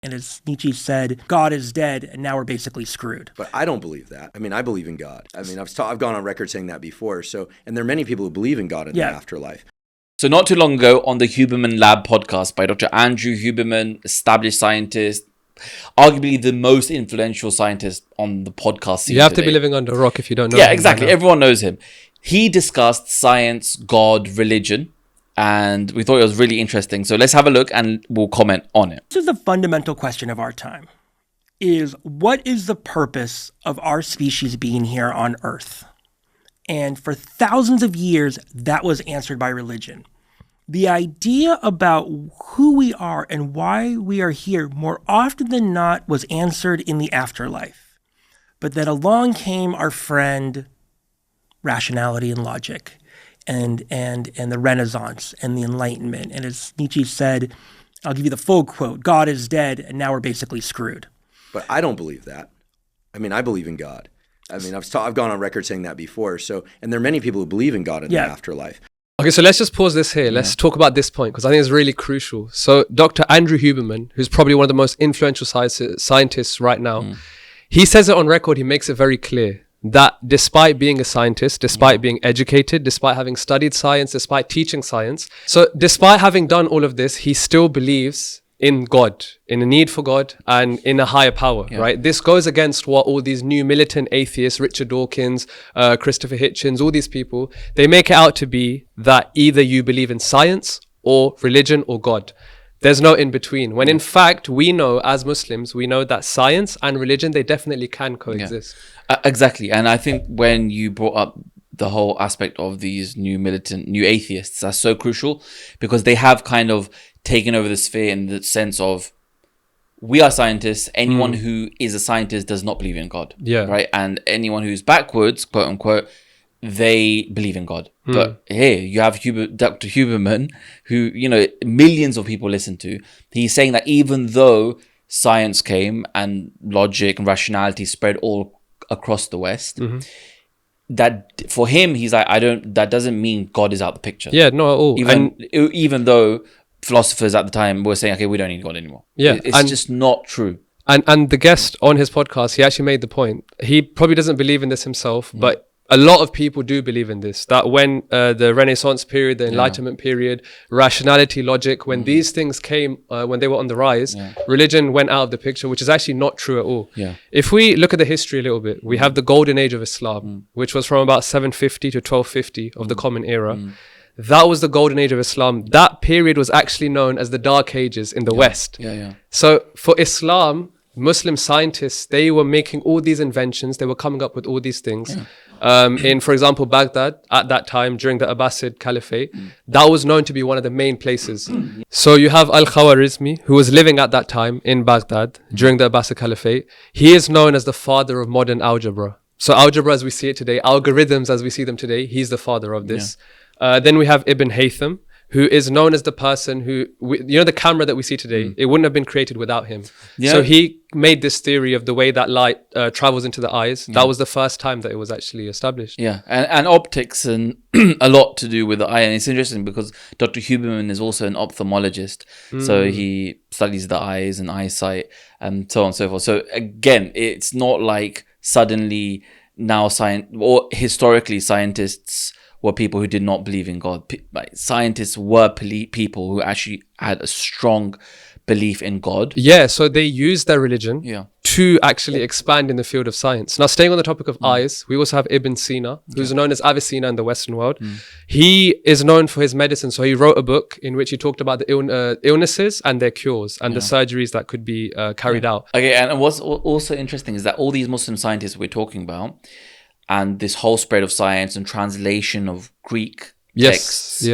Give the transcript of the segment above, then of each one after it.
And as Nietzsche said, God is dead, and now we're basically screwed. But I don't believe that. I mean, I believe in God. I mean, I've gone on record saying that before. So, and there are many people who believe in God in the afterlife. So not too long ago on the Huberman Lab podcast by Dr. Andrew Huberman, established scientist, arguably the most influential scientist on the podcast scene. You have to be living under a rock if you don't know him. Yeah, exactly. Everyone knows him. He discussed science, God, religion, and we thought it was really interesting. So let's have a look and we'll comment on it. This is the fundamental question of our time, is what is the purpose of our species being here on Earth? And for thousands of years, that was answered by religion. The idea about who we are and why we are here more often than not was answered in the afterlife. But then along came our friend rationality and logic and the Renaissance and the Enlightenment. And as Nietzsche said, I'll give you the full quote, God is dead, and now we're basically screwed. But I don't believe that. I mean, I believe in God. I mean, I've gone on record saying that before. So, and there are many people who believe in God in the afterlife. Okay, so let's just pause this here. Let's talk about this point because I think it's really crucial. So Dr. Andrew Huberman, who's probably one of the most influential scientists right now, he says it on record, he makes it very clear that despite being a scientist, despite being educated, despite having studied science, despite teaching science, so despite having done all of this, he still believes in God, in a need for God and in a higher power, right? This goes against what all these new militant atheists, Richard Dawkins, Cristopher Hitchens, all these people, they make it out to be that either you believe in science or religion or God. There's no in between. When in fact, we know as Muslims, we know that science and religion, they definitely can coexist. Exactly. And I think when you brought up the whole aspect of these new atheists, that's so crucial because they have kind of taken over the sphere in the sense of we are scientists. Anyone who is a scientist does not believe in God. Right. And anyone who's backwards, quote unquote, they believe in God. But here you have Dr. Huberman, who, you know, millions of people listen to. He's saying that even though science came and logic and rationality spread all across the West, that for him, he's like, that doesn't mean God is out the picture. Yeah, not at all. Even though philosophers at the time were saying, okay, we don't need God anymore. Yeah. It's just not true. And the guest on his podcast, he actually made the point. He probably doesn't believe in this himself, but a lot of people do believe in this, that when the Renaissance period, the Enlightenment period, rationality, logic, when these things came, when they were on the rise, religion went out of the picture, which is actually not true at all. If we look at the history a little bit, we have the golden age of Islam, which was from about 750 to 1250 of the Common Era. That was the golden age of Islam. That period was actually known as the Dark Ages in the West. So for Islam, Muslim scientists, they were making all these inventions. They were coming up with all these things. In, for example, Baghdad, at that time, during the Abbasid Caliphate, that was known to be one of the main places. So you have Al-Khawarizmi, who was living at that time in Baghdad during the Abbasid Caliphate. He is known as the father of modern algebra. So algebra as we see it today, algorithms as we see them today, he's the father of this. Then we have Ibn Haytham, who is known as the person who, you know, the camera that we see today, it wouldn't have been created without him. So he made this theory of the way that light travels into the eyes. That was the first time that it was actually established. And optics and a lot to do with the eye. And it's interesting because Dr. Huberman is also an ophthalmologist. So he studies the eyes and eyesight and so on and so forth. So again, it's not like suddenly now historically scientists were people who did not believe in God. Scientists were people who actually had a strong belief in God. So they used their religion to actually expand in the field of science. Now, staying on the topic of eyes, we also have Ibn Sina, who's known as Avicenna in the Western world. He is known for his medicine. So he wrote a book in which he talked about the illnesses and their cures and the surgeries that could be carried out. Okay, and what's also interesting is that all these Muslim scientists we're talking about, and this whole spread of science and translation of Greek texts.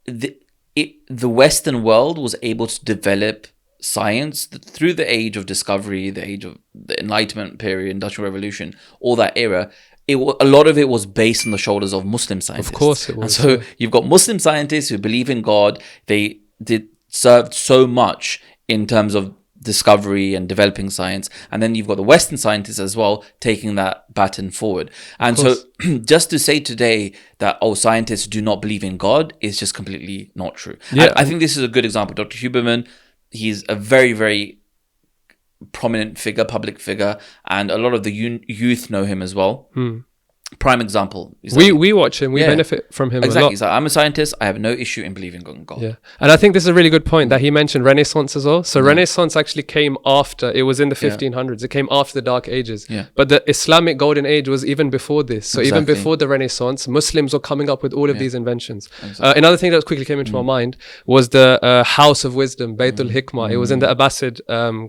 The Western world was able to develop science through the age of discovery, the age of the Enlightenment period, Industrial Revolution, all that era. A lot of it was based on the shoulders of Muslim scientists. Of course it was. And so you've got Muslim scientists who believe in God. They served so much in terms of discovery and developing science, and then you've got the Western scientists as well taking that baton forward. And so just to say today that scientists do not believe in God is just completely not true. I think this is a good example. Dr. Huberman, he's a very, very prominent figure, public figure, and a lot of the youth know him as well. Prime example. We watch him. We benefit from him a lot. He's like, I'm a scientist. I have no issue in believing in God. Yeah. And I think this is a really good point that he mentioned Renaissance as well. So Renaissance actually came after, it was in the 1500s. It came after the Dark Ages. Yeah. But the Islamic Golden Age was even before this. So even before the Renaissance, Muslims were coming up with all of these inventions. Another thing that quickly came into my mind was the House of Wisdom, Baytul Hikmah. It was in the Abbasid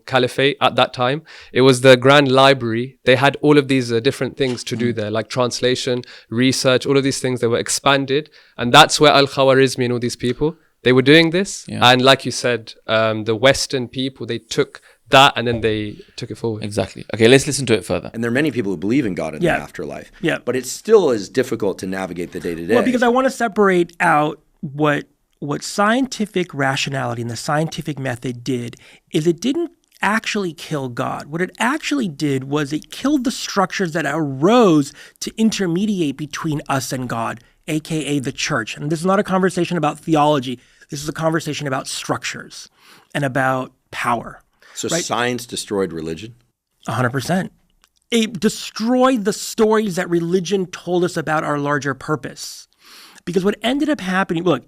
Caliphate at that time. It was the Grand Library. They had all of these different things to do there, like translation, research, all of these things that were expanded. And that's where Al-Khawarizmi and all these people, they were doing this. Yeah. And like you said, the Western people, they took that and then they took it forward. Exactly. Okay, let's listen to it further. And there are many people who believe in God in the afterlife. Yeah. But it still is difficult to navigate the day-to-day. Well, because I want to separate out what scientific rationality and the scientific method did is it didn't actually kill God. What it actually did was it killed the structures that arose to intermediate between us and God, aka the church. And this is not a conversation about theology. This is a conversation about structures and about power. So science destroyed religion? 100%. It destroyed the stories that religion told us about our larger purpose. Because what ended up happening, look,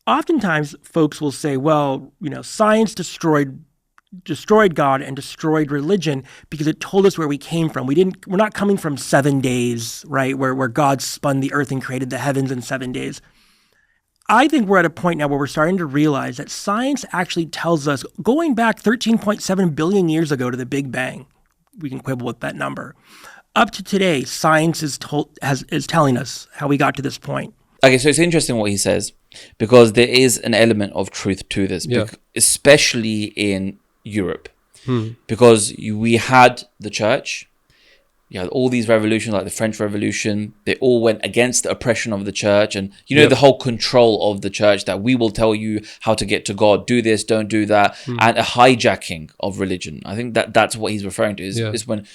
oftentimes folks will say, well, science destroyed God and destroyed religion because it told us where we came from. We're not coming from 7 days, right? Where God spun the earth and created the heavens in 7 days. I think we're at a point now where we're starting to realize that science actually tells us, going back 13.7 billion years ago to the Big Bang, we can quibble with that number, up to today, science is telling us how we got to this point. Okay, so it's interesting what he says, because there is an element of truth to this, especially in Europe, because we had the church, you had all these revolutions like the French Revolution, they all went against the oppression of the church, and the whole control of the church, that we will tell you how to get to God, do this, don't do that, and a hijacking of religion. I think that's what he's referring to, is when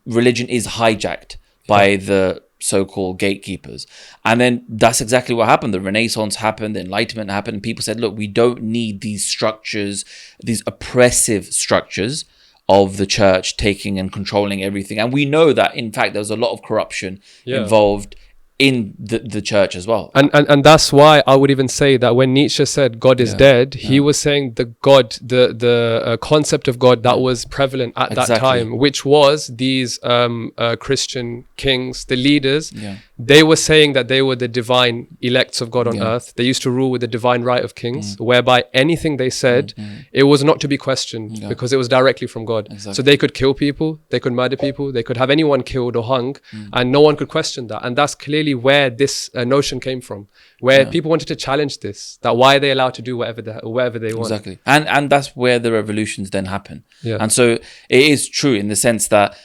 religion is hijacked by the so-called gatekeepers. And then that's exactly what happened. The Renaissance happened, the Enlightenment happened, and people said, look, we don't need these structures, these oppressive structures of the church taking and controlling everything. And we know that, in fact, there was a lot of corruption involved in the church as well. And that's why I would even say that when Nietzsche said God is dead, he was saying the concept of God that was prevalent at that time, which was these Christian kings, the leaders. They were saying that they were the divine elects of God on earth. They used to rule with the divine right of kings, whereby anything they said, it was not to be questioned because it was directly from God. So they could kill people, they could murder people, they could have anyone killed or hung, and no one could question that. And that's clearly where this notion came from, where people wanted to challenge this, that why are they allowed to do whatever they want. Exactly. And that's where the revolutions then happen. And so it is true in the sense that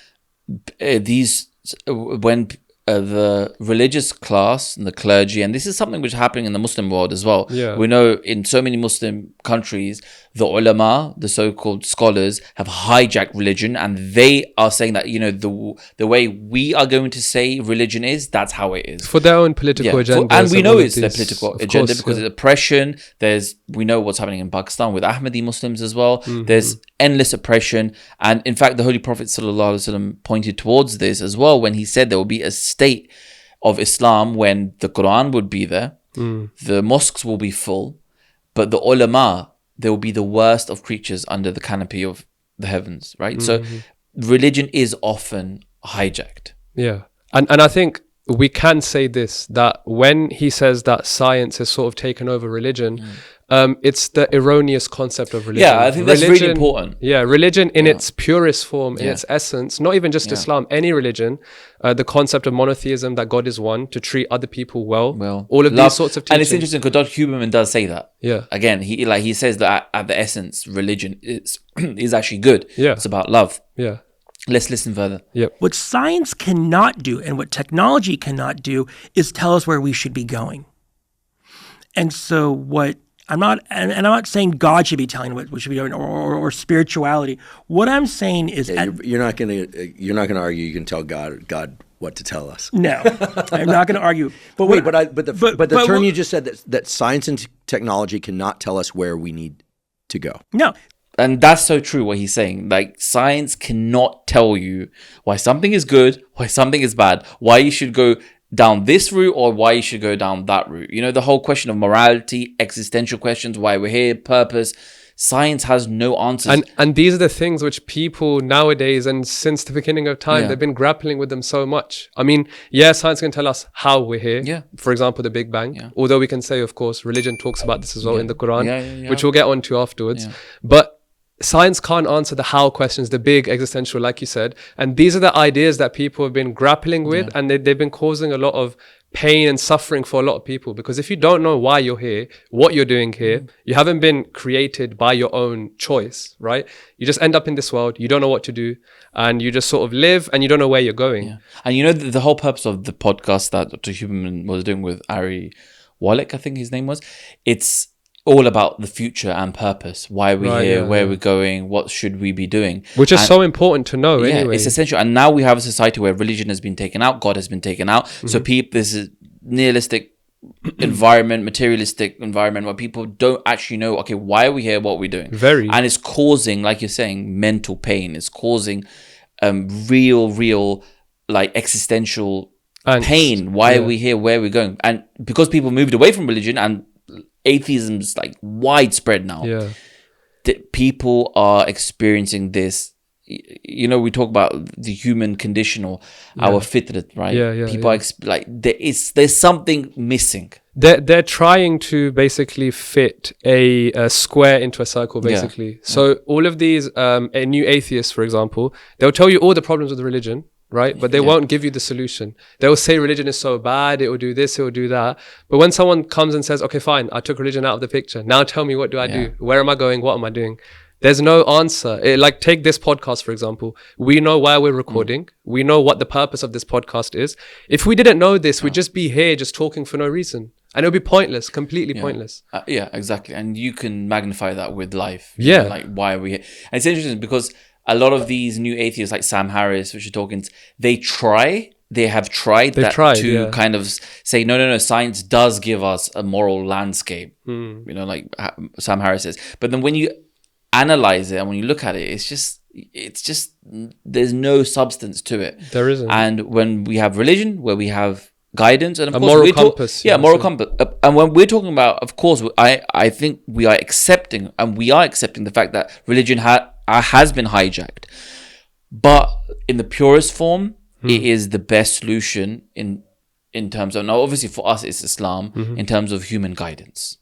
when the religious class and the clergy, and this is something which is happening in the Muslim world as well. We know in so many Muslim countries, the ulama, the so-called scholars, have hijacked religion, and they are saying that, the way we are going to say religion is, that's how it is. For their own political agenda. And we know it's their political agenda because it's oppression. We know what's happening in Pakistan with Ahmadi Muslims as well. There's endless oppression. And in fact, the Holy Prophet ﷺ pointed towards this as well when he said there will be a state of Islam when the Quran would be there, the mosques will be full, but the ulama, they will be the worst of creatures under the canopy of the heavens, right? So religion is often hijacked. And I think we can say this, that when he says that science has sort of taken over religion, it's the erroneous concept of religion. I think that's really important. Religion in its purest form, in its essence, not even just Islam, any religion, the concept of monotheism, that God is one, to treat other people well, all of these sorts of teachings. And it's interesting because Dr. Huberman does say that. Again, he says that at the essence, religion is actually good. It's about love. Let's listen further. What science cannot do and what technology cannot do is tell us where we should be going. And so I'm not saying God should be telling what we should be doing or spirituality. What I'm saying is you're not gonna argue you can tell God what to tell us. No, I'm not going to argue. But the term you just said that science and technology cannot tell us where we need to go. No. And that's so true what he's saying. Like, science cannot tell you why something is good, why something is bad, why you should go down this route or why you should go down that route. You know, the whole question of morality, existential questions, why we're here, purpose. Science has no answers. And these are the things which people nowadays and since the beginning of time, Yeah. they've been grappling with them so much. I mean, yeah, science can tell us how we're here. Yeah. For example, the Big Bang. Yeah. Although we can say, of course, religion talks about this as well in the Quran, Yeah. which we'll get onto afterwards. Yeah. But science can't answer the how questions, the big existential, like you said. And these are the ideas that people have been grappling with, and they've been causing a lot of pain and suffering for a lot of people. Because if you don't know why you're here, what you're doing here, you haven't been created by your own choice, right? You just end up in this world, you don't know what to do, and you just sort of live and you don't know where you're going. Yeah. And you know, the whole purpose of the podcast that Dr. Huberman was doing with Ari Wallach, I think his name was, it's all about the future and purpose. Why are we here? Where we're going? What should we be doing? Which is so important to know anyway. It's essential. And now we have a society where religion has been taken out, God has been taken out. So this is nihilistic environment, materialistic environment where people don't actually know, okay, why are we here? What are we doing? And it's causing, like you're saying, mental pain. It's causing real like existential pain. Why are we here? Where are we going? And because people moved away from religion and atheism's like widespread now. Yeah. People are experiencing this. You know, we talk about the human condition or our fitrat, right? People are like there's something missing. They're trying to basically fit a square into a circle, basically. So all of these new atheists, for example, they'll tell you all the problems with the religion, right? But they won't give you the solution. They will say religion is so bad, it will do this, it will do that. But when someone comes and says, okay, fine, I took religion out of the picture. Now tell me, what do I do? Where am I going? What am I doing? There's no answer. Like, take this podcast, for example. We know why we're recording. We know what the purpose of this podcast is. If we didn't know this, we'd just be here just talking for no reason. And it would be pointless, completely pointless. Yeah, exactly. And you can magnify that with life. Yeah. You know, like, why are we here? And it's interesting because a lot of these new atheists like Sam Harris, Richard Dawkins, they have tried to kind of say, no, science does give us a moral landscape, you know, like Sam Harris says. But then when you analyze it and when you look at it, it's just there's no substance to it. There isn't. And when we have religion, where we have guidance and of a course moral compass. Moral compass. And when we're talking about, of course, I think we are accepting the fact that religion has been hijacked, but in the purest form, it is the best solution in terms of, now obviously for us it's Islam, in terms of human guidance.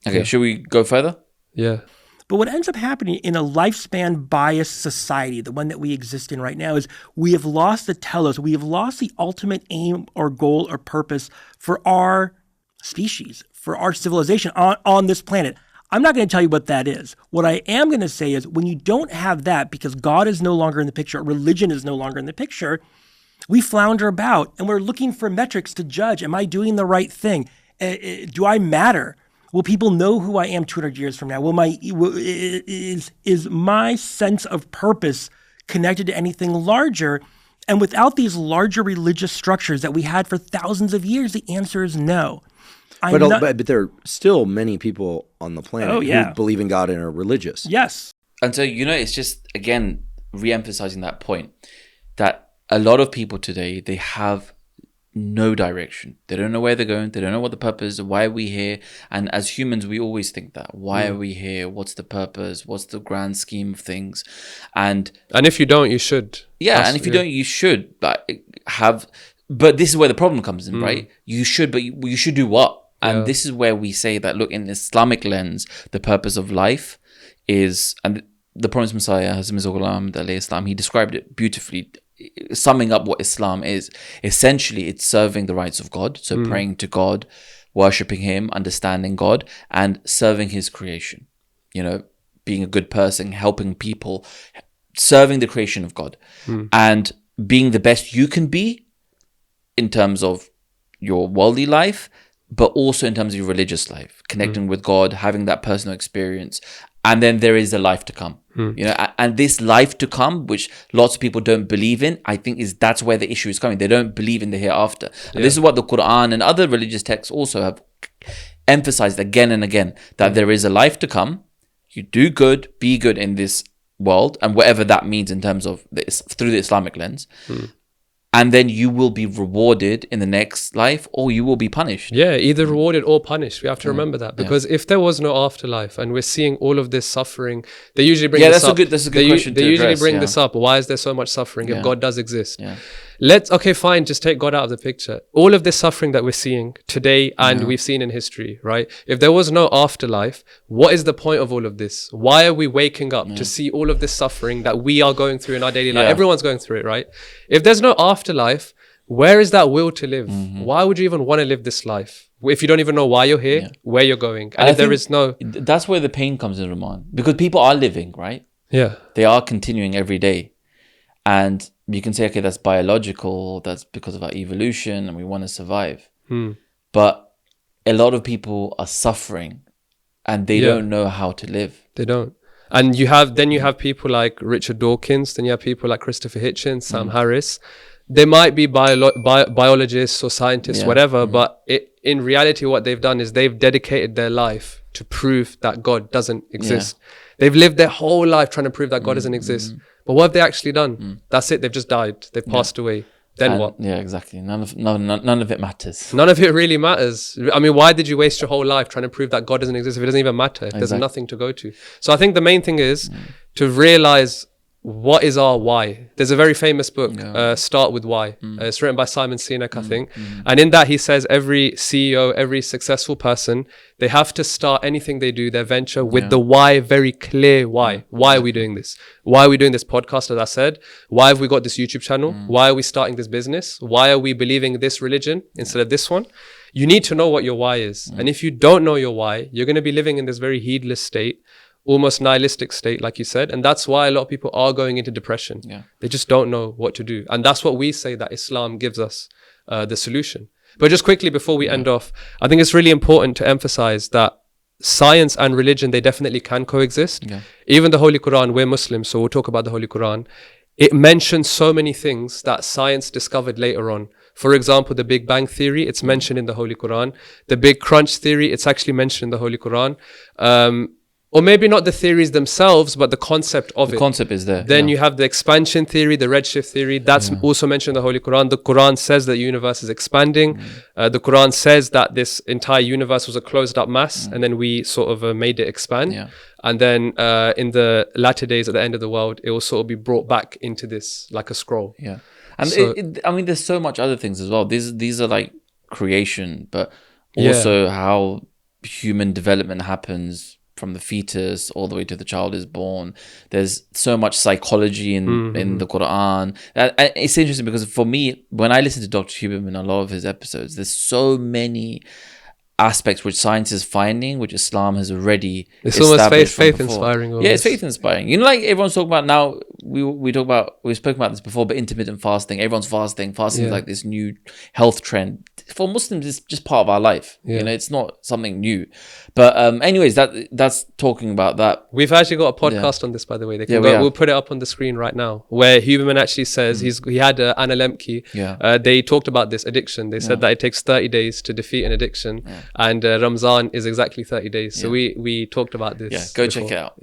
Okay, should we go further? Yeah. But what ends up happening in a lifespan biased society, the one that we exist in right now, is we have lost the telos. We have lost the ultimate aim or goal or purpose for our species, for our civilization on this planet. I'm not going to tell you what that is. What I am going to say is when you don't have that, because God is no longer in the picture, religion is no longer in the picture, we flounder about and we're looking for metrics to judge. Am I doing the right thing? Do I matter? Will people know who I am 200 years from now? Is my sense of purpose connected to anything larger? And without these larger religious structures that we had for thousands of years, the answer is no. But there are still many people on the planet who believe in God and are religious. Yes. And so, you know, it's just, again, re-emphasizing that point, that a lot of people today, they have no direction. They don't know where they're going. They don't know what the purpose is. Why are we here? And as humans, we always think that. Why are we here? What's the purpose? What's the grand scheme of things? And if you don't, you should. Yeah, and if you don't, you should. But this is where the problem comes in, right? You should, but you should do what? And this is where we say that, look, in the Islamic lens, the purpose of life is, and the Promised Messiah, Hazrat Mirza Ghulam Ahmad alayhi salam, he described it beautifully, summing up what Islam is. Essentially, it's serving the rights of God, so praying to God, worshipping Him, understanding God, and serving His creation. You know, being a good person, helping people, serving the creation of God, and being the best you can be in terms of your worldly life, but also in terms of your religious life, connecting with God, having that personal experience. And then there is a life to come, you know, and this life to come, which lots of people don't believe in, I think that's where the issue is coming. They don't believe in the hereafter. And this is what the Quran and other religious texts also have emphasized again and again, that there is a life to come. You do good, be good in this world, and whatever that means in terms of this through the Islamic lens. And then you will be rewarded in the next life, or you will be punished. Yeah, either rewarded or punished. We have to remember that, because if there was no afterlife and we're seeing all of this suffering, they usually bring this up. That's a good question. They usually bring this up. Why is there so much suffering if God does exist? Yeah. Okay, fine, just take God out of the picture. All of this suffering that we're seeing today and we've seen in history, right? If there was no afterlife, what is the point of all of this? Why are we waking up to see all of this suffering that we are going through in our daily life? Everyone's going through it, right? If there's no afterlife, where is that will to live? Why would you even want to live this life? If you don't even know why you're here, where you're going. And if there is no... That's where the pain comes in, Romaan. Because people are living, right? Yeah. They are continuing every day. And you can say, okay, that's biological, that's because of our evolution and we want to survive. But a lot of people are suffering and they don't know how to live. They don't. And you have people like Richard Dawkins, then you have people like Christopher Hitchens, Sam Harris. They might be biologists or scientists, whatever, but in reality, what they've done is they've dedicated their life to prove that God doesn't exist. They've lived their whole life trying to prove that God doesn't exist. But what have they actually done? That's it. They've just died. They've passed away. Then what? Yeah, exactly. None of it matters. None of it really matters. I mean, why did you waste your whole life trying to prove that God doesn't exist if it doesn't even matter? If there's nothing to go to. So I think the main thing is to realize what is our why. There's a very famous book, Start With Why. It's written by Simon Sinek, I think. And in that he says every CEO, every successful person, they have to start anything they do, their venture, with the why, very clear why. Why are we doing this? Why are we doing this podcast, as I said? Why have we got this YouTube channel? Why are we starting this business? Why are we believing this religion instead of this one? You need to know what your why is. And if you don't know your why, you're going to be living in this very heedless state, almost nihilistic state, like you said. And that's why a lot of people are going into depression. They just don't know what to do. And that's what we say that Islam gives us the solution. But just quickly before we end off, I think it's really important to emphasize that science and religion, they definitely can coexist. Even the Holy Quran, we're Muslims, so we'll talk about the Holy Quran. It mentions so many things that science discovered later on. For example, the Big Bang Theory, it's mentioned in the Holy Quran. The Big Crunch Theory, it's actually mentioned in the Holy Quran. Or maybe not the theories themselves, but the concept of it. The concept is there. Then you have the expansion theory, the redshift theory. That's also mentioned in the Holy Quran. The Quran says that the universe is expanding. The Quran says that this entire universe was a closed up mass, and then we sort of made it expand. And then in the latter days, at the end of the world, it will sort of be brought back into this like a scroll. And so, I mean, there's so much other things as well. These are like creation, but also how human development happens from the fetus all the way to the child is born. There's so much psychology in the Quran. It's interesting because for me, when I listen to Dr. Huberman, a lot of his episodes, there's so many aspects which science is finding, which Islam has already it's almost faith inspiring. Almost. Yeah, it's faith inspiring. You know, like everyone's talking about now, we've spoken about this before, but intermittent fasting, everyone's fasting is like this new health trend. For Muslims, it's just part of our life. You know, it's not something new. But anyways, that's talking about that. We've actually got a podcast on this, by the way. We'll put it up on the screen right now, where Huberman actually says he had Anna Lemke. They talked about this addiction. They said that it takes 30 days to defeat an addiction, and Ramzan is exactly 30 days. So we talked about this. Go check it out.